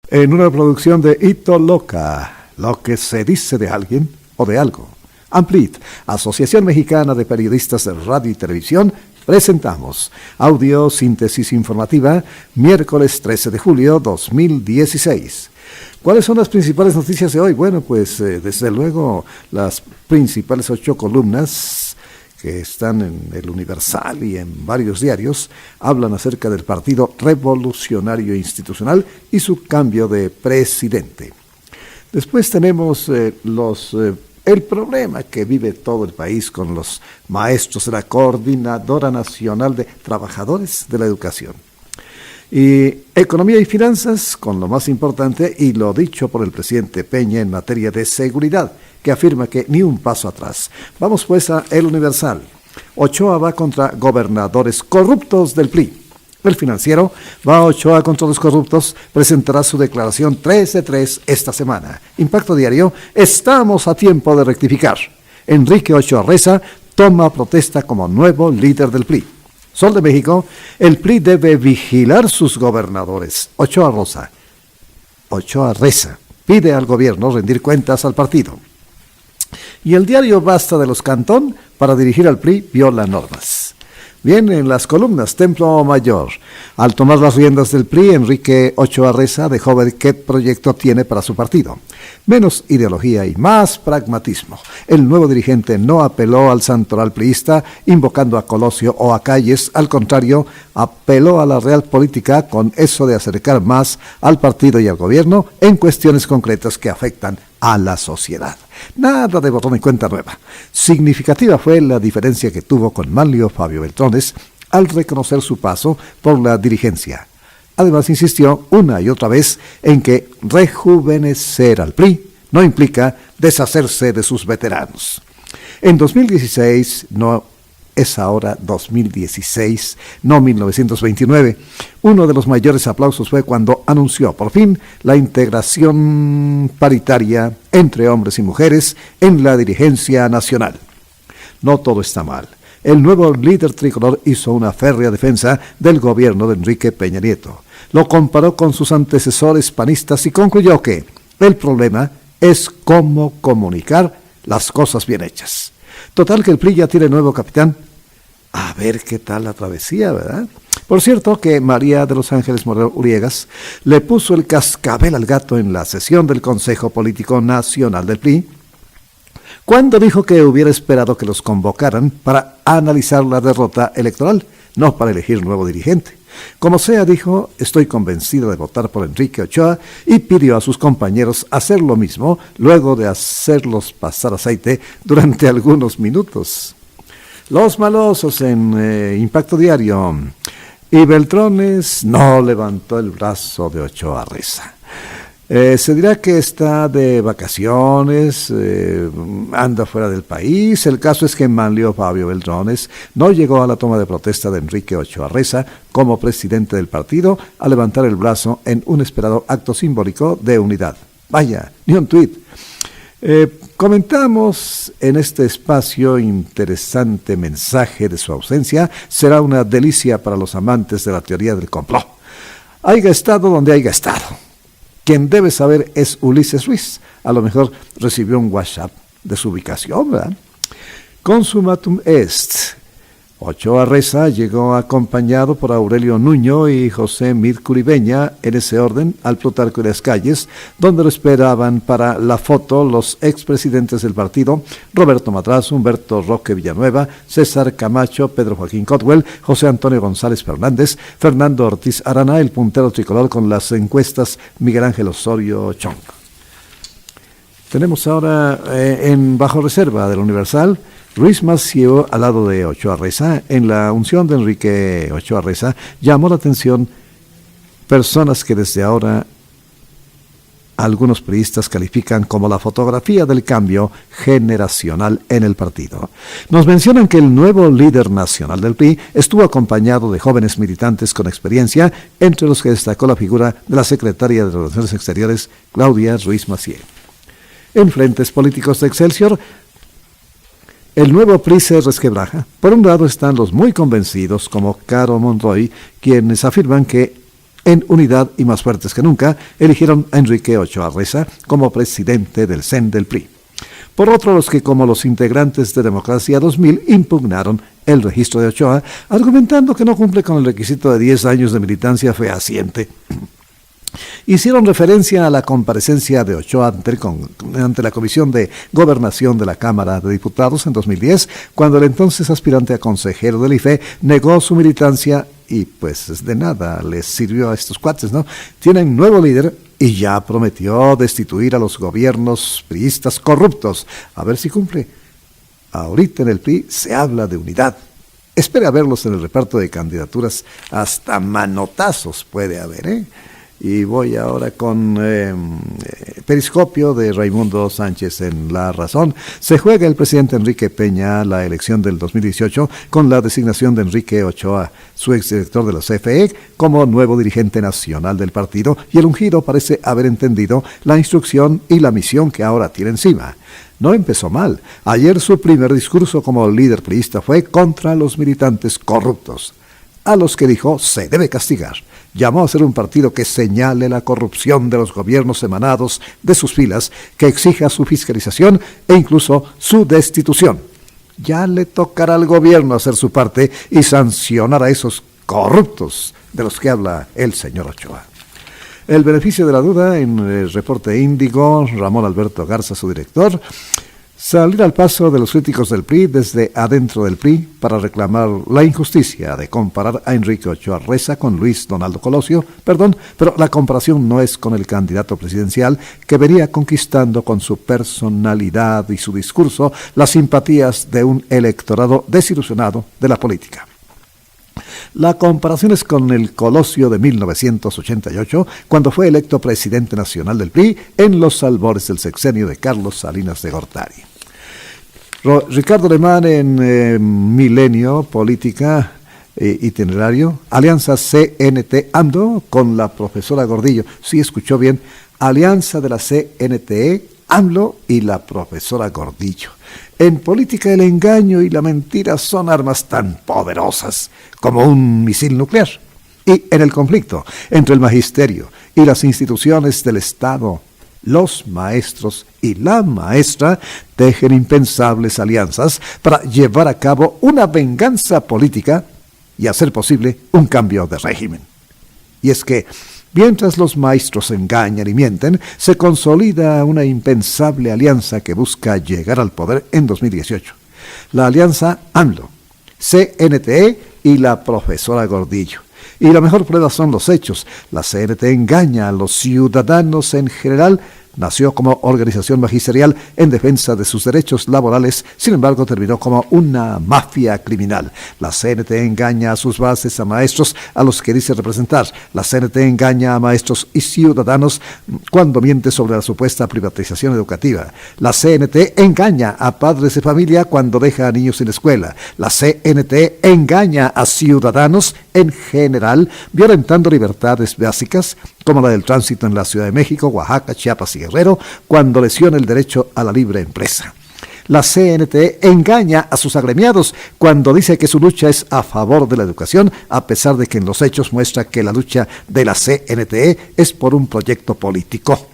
En una producción de Hito Loca, lo que se dice de alguien o de algo. Amplit, Asociación Mexicana de Periodistas de Radio y Televisión, presentamos audio síntesis informativa, miércoles 13 de julio 2016. ¿Cuáles son las principales noticias de hoy? Bueno, pues desde luego las principales 8 columnas que están en el Universal y en varios diarios hablan acerca del Partido Revolucionario Institucional y su cambio de presidente. Después tenemos el problema que vive todo el país con los maestros de la Coordinadora Nacional de Trabajadores de la Educación. Y economía y finanzas con lo más importante y lo dicho por el presidente Peña en materia de seguridad, que afirma que ni un paso atrás. Vamos pues a El Universal. Ochoa va contra gobernadores corruptos del PRI. El Financiero va a Ochoa contra los corruptos, presentará su declaración 3 de 3 esta semana. Impacto Diario, estamos a tiempo de rectificar. Enrique Ochoa Reza toma protesta como nuevo líder del PRI. Sol de México, el PRI debe vigilar sus gobernadores. Ochoa Reza pide al gobierno rendir cuentas al partido. Y el diario Basta de los Cantón, para dirigir al PRI, viola normas. Bien, en las columnas Templo Mayor, al tomar las riendas del PRI, Enrique Ochoa Reza dejó ver qué proyecto tiene para su partido. Menos ideología y más pragmatismo. El nuevo dirigente no apeló al santoral priista invocando a Colosio o a Calles, al contrario, apeló a la real política con eso de acercar más al partido y al gobierno en cuestiones concretas que afectan a la sociedad. Nada de borrón y cuenta nueva. Significativa fue la diferencia que tuvo con Manlio Fabio Beltrones al reconocer su paso por la dirigencia. Además insistió una y otra vez en que rejuvenecer al PRI no implica deshacerse de sus veteranos. En 2016, no es ahora 2016, no 1929. Uno de los mayores aplausos fue cuando anunció por fin la integración paritaria entre hombres y mujeres en la dirigencia nacional. No todo está mal. El nuevo líder tricolor hizo una férrea defensa del gobierno de Enrique Peña Nieto. Lo comparó con sus antecesores panistas y concluyó que el problema es cómo comunicar las cosas bien hechas. Total que el PRI ya tiene nuevo capitán. A ver qué tal la travesía, ¿verdad? Por cierto que María de los Ángeles Moreno Uriegas le puso el cascabel al gato en la sesión del Consejo Político Nacional del PRI, cuando dijo que hubiera esperado que los convocaran para analizar la derrota electoral, no para elegir nuevo dirigente. Como sea, dijo, estoy convencida de votar por Enrique Ochoa y pidió a sus compañeros hacer lo mismo luego de hacerlos pasar aceite durante algunos minutos. Los malosos en Impacto Diario. Y Beltrones no levantó el brazo de Ochoa Reza. Se dirá que está de vacaciones, anda fuera del país. El caso es que Manlio Fabio Beltrones no llegó a la toma de protesta de Enrique Ochoa Reza como presidente del partido a levantar el brazo en un esperado acto simbólico de unidad. Vaya, ni un tuit. Comentamos en este espacio interesante mensaje de su ausencia. Será una delicia para los amantes de la teoría del complot. Haiga estado donde haya estado. Quien debe saber es Ulises Ruiz. A lo mejor recibió un WhatsApp de su ubicación, ¿verdad? Consumatum est. Ochoa Reza llegó acompañado por Aurelio Nuño y José Mir Curibeña, en ese orden, al Plutarco de las Calles, donde lo esperaban para la foto los expresidentes del partido, Roberto Madrazo, Humberto Roque Villanueva, César Camacho, Pedro Joaquín Cotwell, José Antonio González Fernández, Fernando Ortiz Arana, el puntero tricolor con las encuestas, Miguel Ángel Osorio Chong. Tenemos ahora en Bajo Reserva del Universal, Ruiz Massieu al lado de Ochoa Reza. En la unción de Enrique Ochoa Reza llamó la atención personas que desde ahora algunos periodistas califican como la fotografía del cambio generacional en el partido. Nos mencionan que el nuevo líder nacional del PRI estuvo acompañado de jóvenes militantes con experiencia, entre los que destacó la figura de la secretaria de Relaciones Exteriores, Claudia Ruiz Massieu. En frentes políticos de Excelsior, el nuevo PRI se resquebraja. Por un lado están los muy convencidos, como Caro Monroy, quienes afirman que en unidad y más fuertes que nunca, eligieron a Enrique Ochoa Reza como presidente del CEN del PRI. Por otro, los que, como los integrantes de Democracia 2000, impugnaron el registro de Ochoa, argumentando que no cumple con el requisito de 10 años de militancia fehaciente. Hicieron referencia a la comparecencia de Ochoa ante la Comisión de Gobernación de la Cámara de Diputados en 2010, cuando el entonces aspirante a consejero del IFE negó su militancia y pues de nada les sirvió a estos cuates, ¿no? Tienen nuevo líder y ya prometió destituir a los gobiernos priistas corruptos. A ver si cumple. Ahorita en el PRI se habla de unidad. Espere a verlos en el reparto de candidaturas. Hasta manotazos puede haber, ¿eh? Y voy ahora con Periscopio de Raimundo Sánchez en La Razón. Se juega el presidente Enrique Peña la elección del 2018 con la designación de Enrique Ochoa, su exdirector de la CFE, como nuevo dirigente nacional del partido, y el ungido parece haber entendido la instrucción y la misión que ahora tiene encima. No empezó mal. Ayer su primer discurso como líder priista fue contra los militantes corruptos, a los que dijo se debe castigar. Llamó a ser un partido que señale la corrupción de los gobiernos emanados de sus filas, que exija su fiscalización e incluso su destitución. Ya le tocará al gobierno hacer su parte y sancionar a esos corruptos de los que habla el señor Ochoa. El beneficio de la duda en el reporte Índigo, Ramón Alberto Garza, su director, salir al paso de los críticos del PRI desde adentro del PRI para reclamar la injusticia de comparar a Enrique Ochoa Reza con Luis Donaldo Colosio, pero la comparación no es con el candidato presidencial que venía conquistando con su personalidad y su discurso las simpatías de un electorado desilusionado de la política. La comparación es con el Colosio de 1988, cuando fue electo presidente nacional del PRI en los albores del sexenio de Carlos Salinas de Gortari. Ricardo Alemán en Milenio, Política, Itinerario, Alianza CNT-AMLO con la profesora Gordillo. Sí, escuchó bien, alianza de la CNTE, AMLO y la profesora Gordillo. En política el engaño y la mentira son armas tan poderosas como un misil nuclear. Y en el conflicto entre el magisterio y las instituciones del Estado, los maestros y la maestra tejen impensables alianzas para llevar a cabo una venganza política y hacer posible un cambio de régimen. Y es que mientras los maestros engañan y mienten, se consolida una impensable alianza que busca llegar al poder en 2018. La alianza AMLO, CNTE y la profesora Gordillo. Y la mejor prueba son los hechos. La CNT engaña a los ciudadanos en general. Nació como organización magisterial en defensa de sus derechos laborales, sin embargo terminó como una mafia criminal. La CNT engaña a sus bases, a maestros a los que dice representar. La CNT engaña a maestros y ciudadanos cuando miente sobre la supuesta privatización educativa. La CNT engaña a padres de familia cuando deja a niños sin escuela. La CNT engaña a ciudadanos en general, violentando libertades básicas como la del tránsito en la Ciudad de México, Oaxaca, Chiapas y Guerrero, cuando lesiona el derecho a la libre empresa. La CNT engaña a sus agremiados cuando dice que su lucha es a favor de la educación, a pesar de que en los hechos muestra que la lucha de la CNT es por un proyecto político.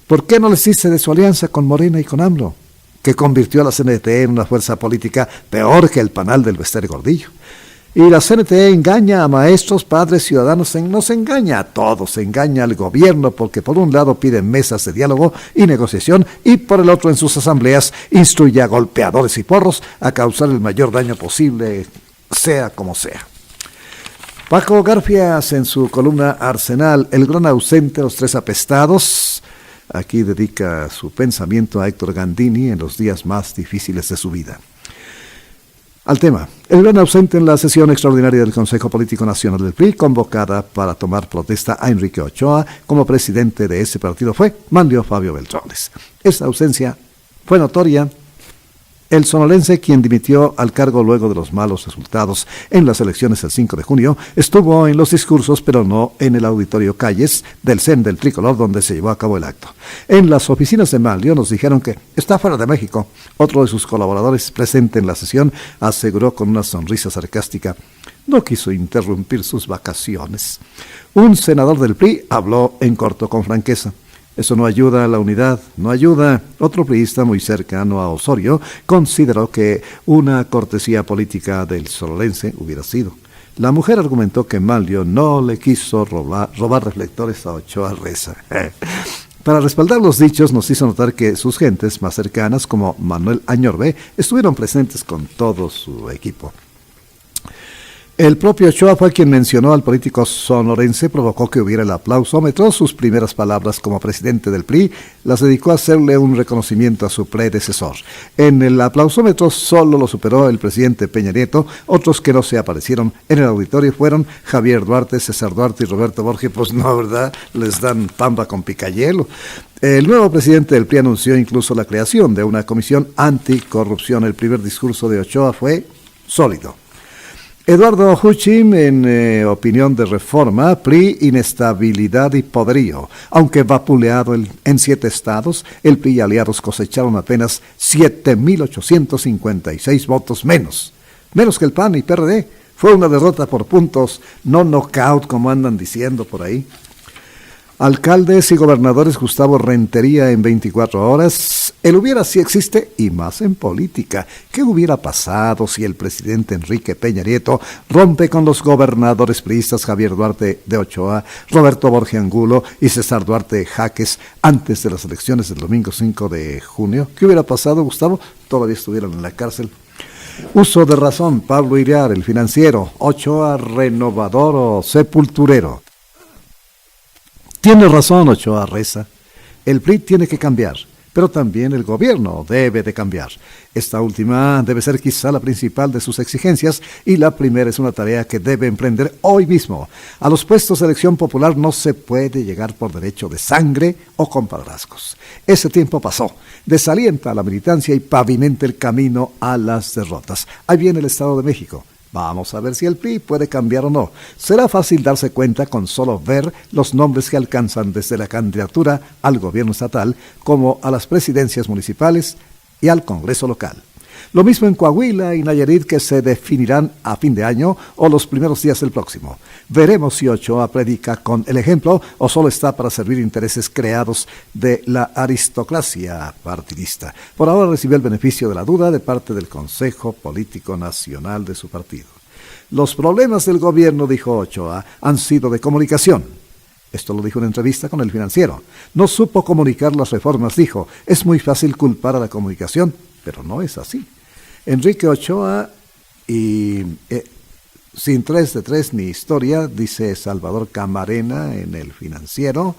¿Por qué no les dice de su alianza con Morena y con AMLO, que convirtió a la CNT en una fuerza política peor que el panal del Bester Gordillo? Y la CNT engaña a maestros, padres, ciudadanos, nos engaña a todos, engaña al gobierno porque por un lado piden mesas de diálogo y negociación y por el otro en sus asambleas instruye a golpeadores y porros a causar el mayor daño posible, sea como sea. Paco Garfias en su columna Arsenal, el gran ausente, los tres apestados, aquí dedica su pensamiento a Héctor Gandini en los días más difíciles de su vida. Al tema, el gran ausente en la sesión extraordinaria del Consejo Político Nacional del PRI, convocada para tomar protesta a Enrique Ochoa como presidente de ese partido, fue Manlio Fabio Beltrones. Esta ausencia fue notoria El sonolense, quien dimitió al cargo luego de los malos resultados en las elecciones el 5 de junio, estuvo en los discursos, pero no en el auditorio Calles del CEN del Tricolor, donde se llevó a cabo el acto. En las oficinas de Manlio nos dijeron que está fuera de México. Otro de sus colaboradores presente en la sesión aseguró con una sonrisa sarcástica: no quiso interrumpir sus vacaciones. Un senador del PRI habló en corto con franqueza. Eso no ayuda a la unidad, no ayuda. Otro priista muy cercano a Osorio consideró que una cortesía política del sonolense hubiera sido. La mujer argumentó que Manlio no le quiso robar reflectores a Ochoa Reza. Para respaldar los dichos, nos hizo notar que sus gentes más cercanas, como Manuel Añorbe, estuvieron presentes con todo su equipo. El propio Ochoa fue quien mencionó al político sonorense, provocó que hubiera el aplausómetro. Sus primeras palabras como presidente del PRI las dedicó a hacerle un reconocimiento a su predecesor. En el aplausómetro solo lo superó el presidente Peña Nieto. Otros que no se aparecieron en el auditorio fueron Javier Duarte, César Duarte y Roberto Borges. Pues no, ¿verdad? Les dan pamba con picayelo. El nuevo presidente del PRI anunció incluso la creación de una comisión anticorrupción. El primer discurso de Ochoa fue sólido. Eduardo Huchim, en opinión de Reforma, PRI, inestabilidad y poderío. Aunque vapuleado en 7 estados, el PRI y aliados cosecharon apenas 7,856 votos menos que el PAN y PRD. Fue una derrota por puntos, no knockout como andan diciendo por ahí. Alcaldes y gobernadores: Gustavo Rentería en 24 horas. El hubiera sí existe, y más en política. ¿Qué hubiera pasado si el presidente Enrique Peña Nieto rompe con los gobernadores priistas Javier Duarte de Ochoa, Roberto Borges Angulo y César Duarte Jaques antes de las elecciones del domingo 5 de junio? ¿Qué hubiera pasado, Gustavo? Todavía estuvieran en la cárcel. Uso de razón: Pablo Iriar, el financiero. Ochoa, renovador o sepulturero. Tiene razón Ochoa Reza. El PRI tiene que cambiar, pero también el gobierno debe de cambiar. Esta última debe ser quizá la principal de sus exigencias, y la primera es una tarea que debe emprender hoy mismo. A los puestos de elección popular no se puede llegar por derecho de sangre o con padrazgos. Ese tiempo pasó. Desalienta a la militancia y pavimenta el camino a las derrotas. Ahí viene el Estado de México. Vamos a ver si el PRI puede cambiar o no. Será fácil darse cuenta con solo ver los nombres que alcanzan desde la candidatura al gobierno estatal como a las presidencias municipales y al Congreso local. Lo mismo en Coahuila y Nayarit, que se definirán a fin de año o los primeros días del próximo. Veremos si Ochoa predica con el ejemplo o solo está para servir intereses creados de la aristocracia partidista. Por ahora recibió el beneficio de la duda de parte del Consejo Político Nacional de su partido. Los problemas del gobierno, dijo Ochoa, han sido de comunicación. Esto lo dijo en entrevista con El Financiero. No supo comunicar las reformas, dijo. Es muy fácil culpar a la comunicación, pero no es así. Enrique Ochoa y sin 3 de 3 ni historia, dice Salvador Camarena en El Financiero.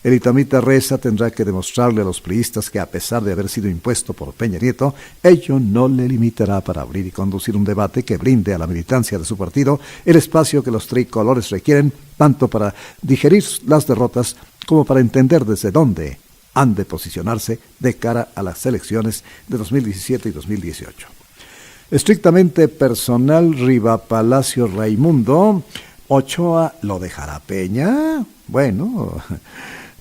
El itamita Reza tendrá que demostrarle a los priistas que, a pesar de haber sido impuesto por Peña Nieto, ello no le limitará para abrir y conducir un debate que brinde a la militancia de su partido el espacio que los tricolores requieren, tanto para digerir las derrotas como para entender desde dónde han de posicionarse de cara a las elecciones de 2017 y 2018. Estrictamente personal, Riva Palacio Raimundo. ¿Ochoa lo dejará Peña? Bueno,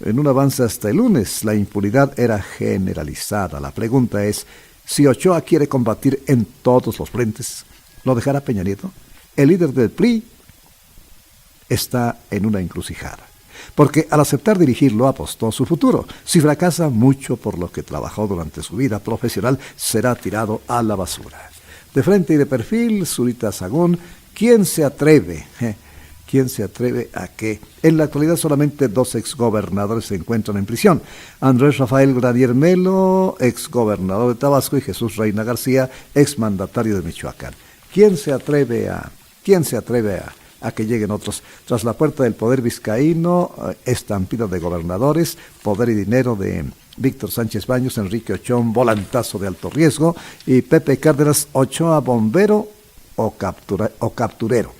en un avance hasta el lunes, la impunidad era generalizada. La pregunta es, si Ochoa quiere combatir en todos los frentes, ¿lo dejará Peña Nieto? El líder del PRI está en una encrucijada, porque al aceptar dirigirlo apostó su futuro. Si fracasa, mucho por lo que trabajó durante su vida profesional será tirado a la basura. De frente y de perfil, Zurita Sagún, ¿quién se atreve? ¿Quién se atreve a qué? En la actualidad solamente 2 exgobernadores se encuentran en prisión. Andrés Rafael Granier Melo, exgobernador de Tabasco, y Jesús Reina García, exmandatario de Michoacán. ¿Quién se atreve a que lleguen otros? Tras la puerta del poder vizcaíno, estampida de gobernadores, poder y dinero de Víctor Sánchez Baños, Enrique Ochoa, un volantazo de alto riesgo, y Pepe Cárdenas, Ochoa, bombero o capturero.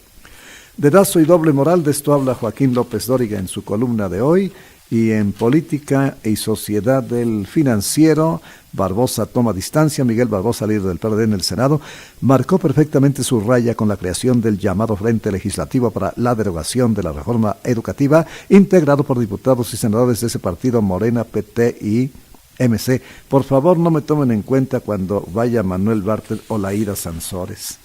Dedazo y doble moral, de esto habla Joaquín López Dóriga en su columna de hoy, Y en política y sociedad del financiero, Barbosa toma distancia. Miguel Barbosa, líder del PRD en el Senado, marcó perfectamente su raya con la creación del llamado Frente Legislativo para la derogación de la reforma educativa, integrado por diputados y senadores de ese partido, Morena, PT y MC. Por favor, no me tomen en cuenta cuando vaya Manuel Bartlett o Laíra Sansores.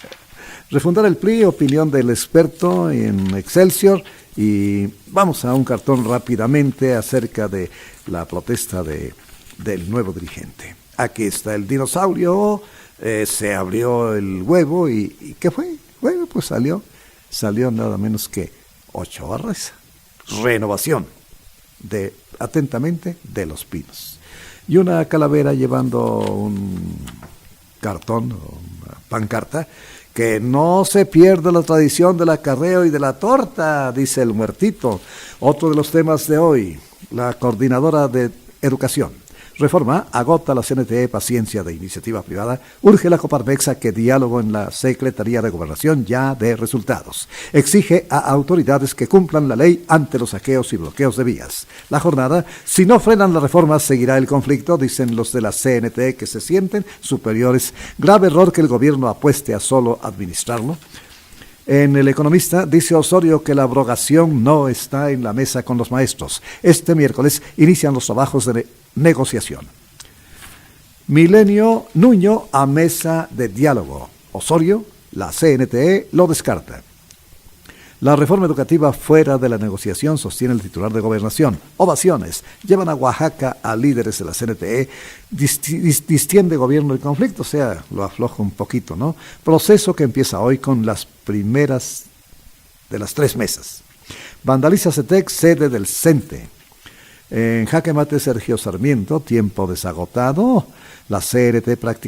Refundar el PRI, opinión del experto en Excelsior. Y vamos a un cartón rápidamente acerca de la protesta del nuevo dirigente. Aquí está el dinosaurio, se abrió el huevo y ¿qué fue? Bueno, pues salió nada menos que Ochoa Reza. Renovación, atentamente, de Los Pinos. Y una calavera llevando un cartón, una pancarta, que no se pierda la tradición del acarreo y de la torta, dice el muertito. Otro de los temas de hoy, la coordinadora de educación. Reforma agota la CNTE paciencia de iniciativa privada, urge la Coparmex a que diálogo en la Secretaría de Gobernación ya dé resultados. Exige a autoridades que cumplan la ley ante los saqueos y bloqueos de vías. La jornada, si no frenan la reforma, seguirá el conflicto, dicen los de la CNTE que se sienten superiores. Grave error que el gobierno apueste a solo administrarlo. En El Economista dice Osorio que la abrogación no está en la mesa con los maestros. Este miércoles inician los trabajos de negociación. Milenio Nuño a mesa de diálogo. Osorio, la CNTE lo descarta. La reforma educativa fuera de la negociación, sostiene el titular de Gobernación. Ovaciones llevan a Oaxaca a líderes de la CNTE. Distiende gobierno el conflicto, o sea, lo afloja un poquito, ¿no? Proceso que empieza hoy con las primeras de las 3 mesas. Vandaliza CETEC, sede del CENTE. En jaque mate Sergio Sarmiento, tiempo desagotado. La CNT prácticamente